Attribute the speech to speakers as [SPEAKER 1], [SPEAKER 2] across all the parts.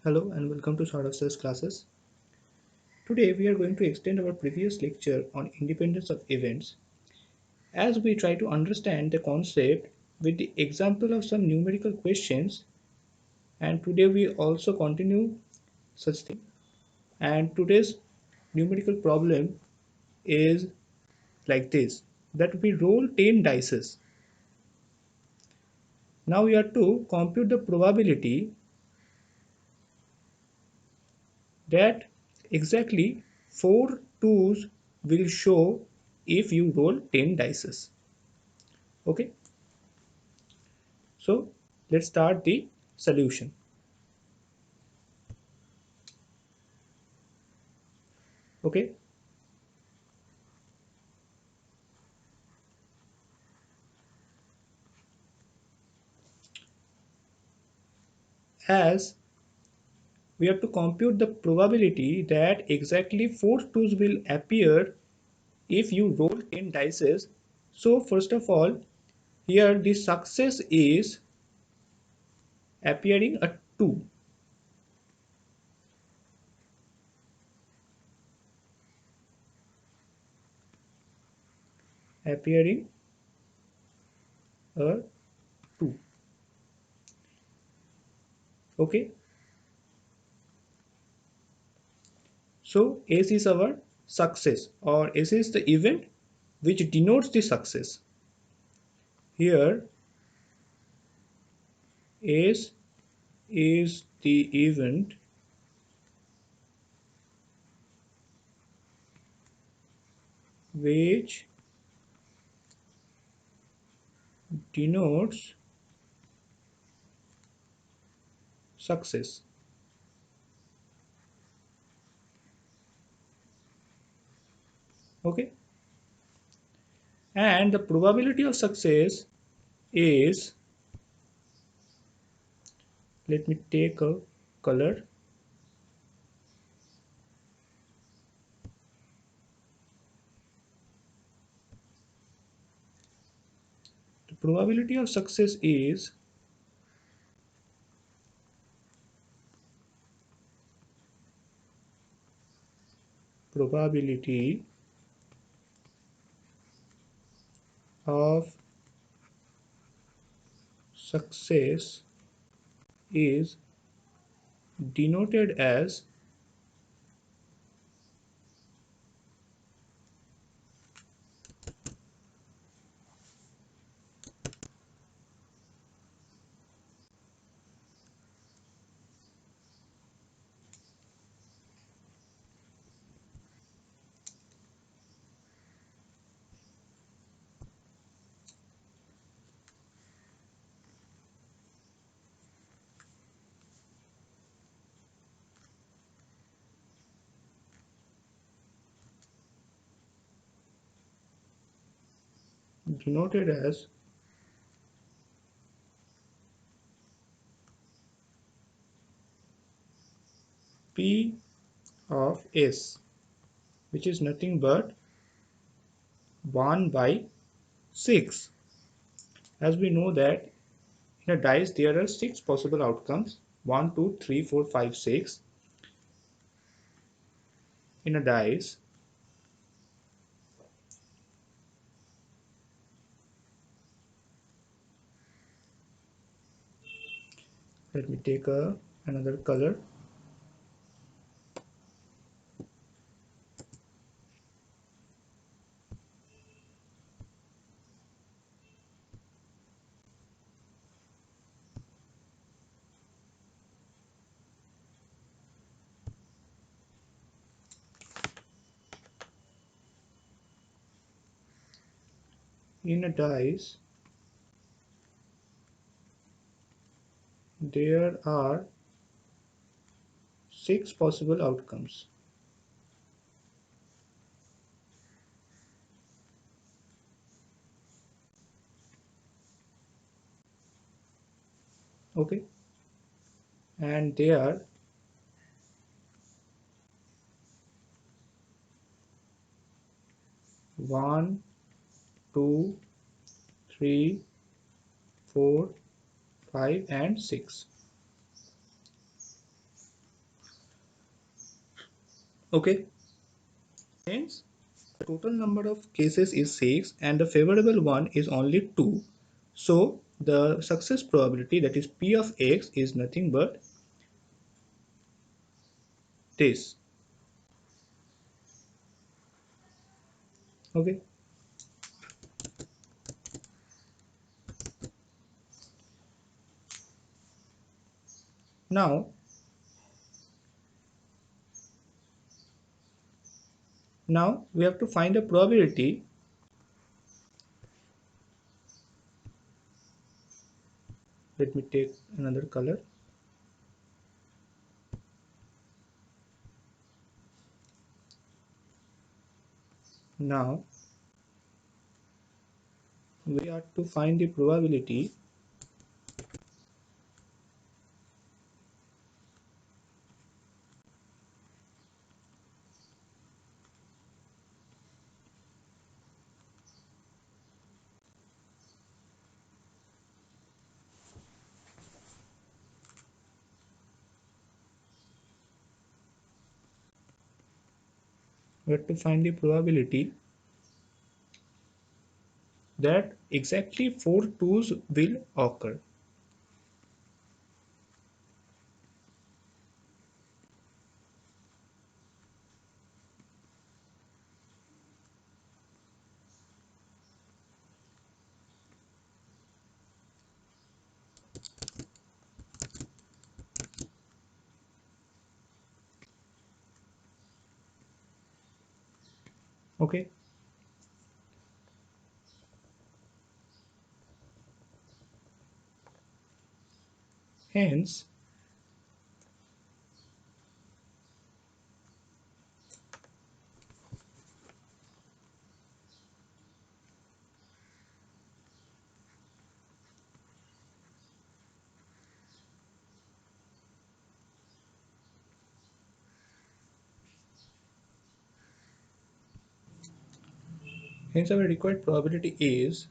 [SPEAKER 1] Hello and welcome to Short of Cells classes. Today we are going to extend our previous lecture on independence of events as we try to understand the concept with the example of some numerical questions, and today we also continue such thing. And today's numerical problem is like this, that we roll 10 dice. Now we have to compute the probability that exactly 4 twos will show if you roll 10 dice. Okay, so let's start the solution. Okay, as we have to compute the probability that exactly 4 twos will appear if you roll 10 dice. So first of all, here the success is appearing a 2. Appearing a 2. Okay, so S is our success, or S is the event which denotes the success. Here S is the event which denotes success. Okay, and the probability of success is, let me take a color. The probability of success is probability of success is denoted as denoted as P of S, which is nothing but 1 by 6. As we know that in a dice there are 6 possible outcomes: 1, 2, 3, 4, 5, 6 in a dice. Let me take another color. In a dice there are 6 possible outcomes. Okay, and they are 1, 2, 3, 4, 5 and 6. Okay, hence the total number of cases is 6 and the favorable one is only 2. So the success probability, that is P of x, is nothing but this. Okay. Now, we have to find the probability. Let me take another color. Now we have to find the probability we have to find the probability that exactly 4 twos will occur. Okay. Hence, our required probability is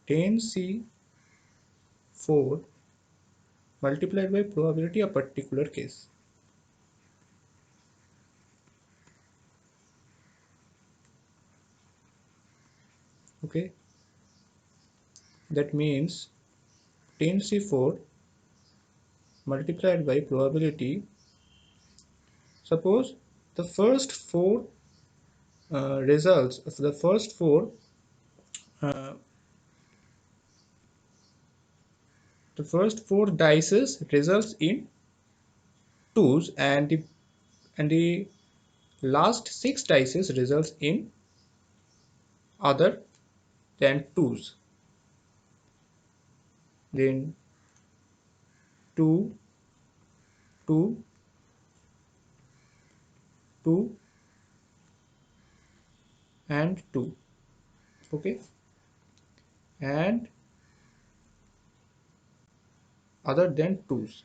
[SPEAKER 1] tan C4 multiplied by probability of particular case. Okay, that means tan C4 multiplied by probability. Suppose the first four results of the first four uh, dices results in twos, and the last 6 dices results in other than twos. Then 2, 2, 2 and 2. Okay, and other than twos.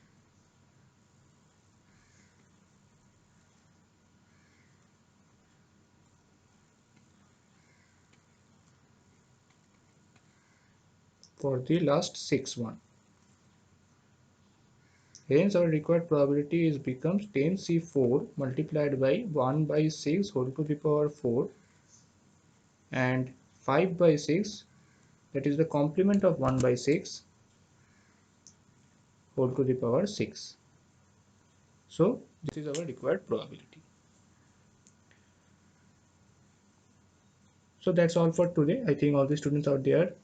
[SPEAKER 1] For the last 6 one. Hence our required probability is becomes tan C4 multiplied by 1 by 6 whole to the power 4 and 5 by 6, that is the complement of 1 by 6 whole to the power 6. So this is our required probability. So that's all for today. I think all the students out there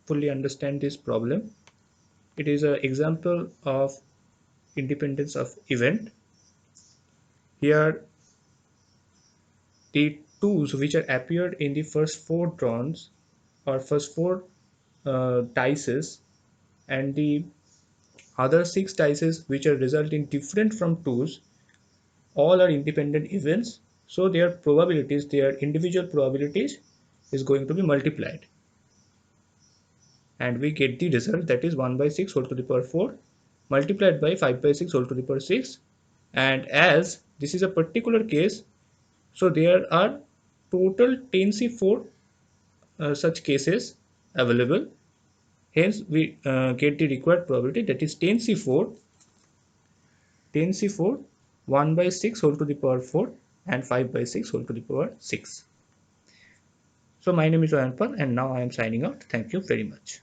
[SPEAKER 1] fully understand this problem. It is an example of independence of event. Here the twos which are appeared in the first 4 drawns or first 4 dices, and the other 6 dices which are resulting different from twos, all are independent events. So their probabilities, their individual probabilities is going to be multiplied, and we get the result, that is 1 by 6 whole to the power 4 multiplied by 5 by 6 whole to the power 6. And as this is a particular case, so there are total 10c4 such cases available. Hence we get the required probability, that is 10c4 1 by 6 whole to the power 4 and 5 by 6 whole to the power 6. So my name is Anpal, and now I am signing out. Thank you very much.